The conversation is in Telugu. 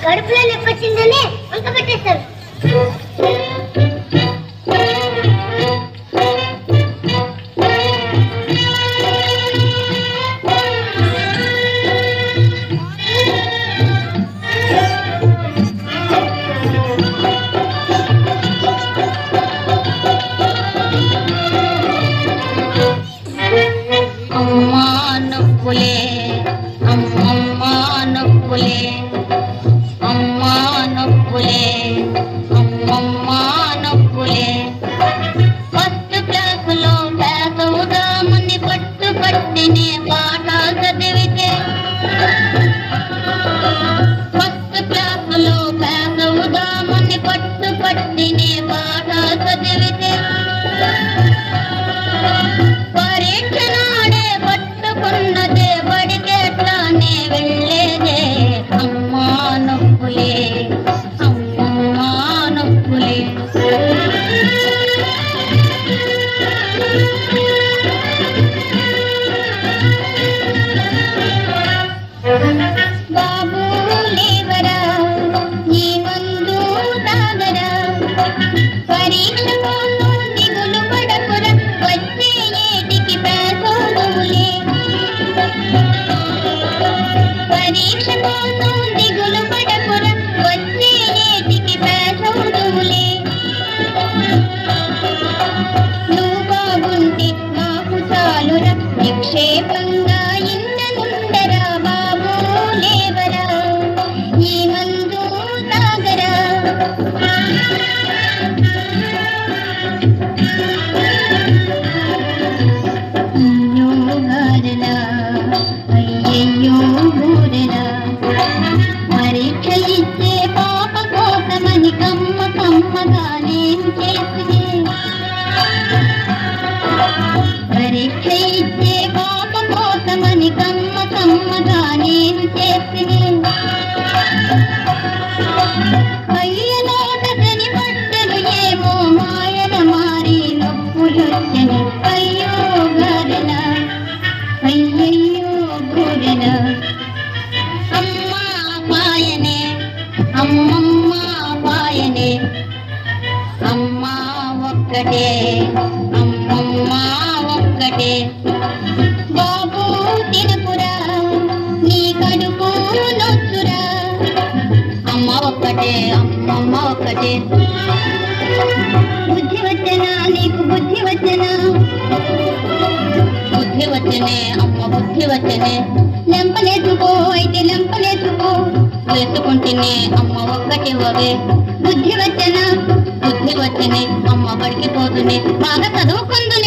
కడుపులో నొప్పి వచ్చిందని వంక పెట్టేస్తారు. అమ్మా నొప్పులే అమ్మమ్మా నొప్పులే అమ్మా నొప్పులే అమ్మమ్మా నొప్పులే ఫస్ట్ క్లాసులో పేసవుదామని పట్టుపట్టినే పాట చదివితే ఫస్ట్ క్లాసులో పేసవుదామని పట్టుపట్టినే పాట చదివితే పరీక్ష నాడే పట్టుకున్నదే బడికెట్లానే వెళ్ళేదే అమ్మా నొప్పులే అమ్మమ్మా నొప్పులే బాబు లేవరా ఈ మందు తాగరా పరీక్ష కోసం దిగులు పడకురా వచ్చే ఏటికి పేసోదులే పరీక్ష కోసం దిగులు పడకురా వచ్చే ఏటికి పేసోదులే నువ్వు బాగుంటే నాకు చాలురా నిక్షేపంగా ఇందనుండరా బాబు లేవరా ఈ మందు తాగరా అయ్యో గారెలా అయ్యయ్యో బూరెలా పరీక్ష ఇచ్చే పాప కోసమని కమ్మ కమ్మగా నేను చేసినే పరీక్ష ఇచ్చే పాప కోసమని కమ్మ కమ్మగా నేను చేసినే అయ్య నోట శని బట్టలు ఏమో మాయన మారి నొప్పులొచ్చని అయ్యో గారెల అయ్యయ్యో గోరెల అమ్మా పాయనే అమ్మమ్మ పాయనే అమ్మా ఒక్కటే అమ్మమ్మ ఒక్కటే బాబు తినుకురా నీ కడుపు నొచ్చురా అమ్మ ఒక్కటే అమ్మమ్మ ఒక్కటే బుద్ధి వచ్చనా నీకు బుద్ధి వచ్చనా బుద్ధి వచ్చనే అమ్మ బుద్ధి వచ్చనే లెంపలేసుకో అయితే లెంపలేసుకో వేసుకుంటేనే అమ్మ ఒక్కటి ఇవ్వవే బుద్ధి వచ్చనా బుద్ధి వచ్చనే అమ్మ బడికి పోతునే బాగా చదువుకుందు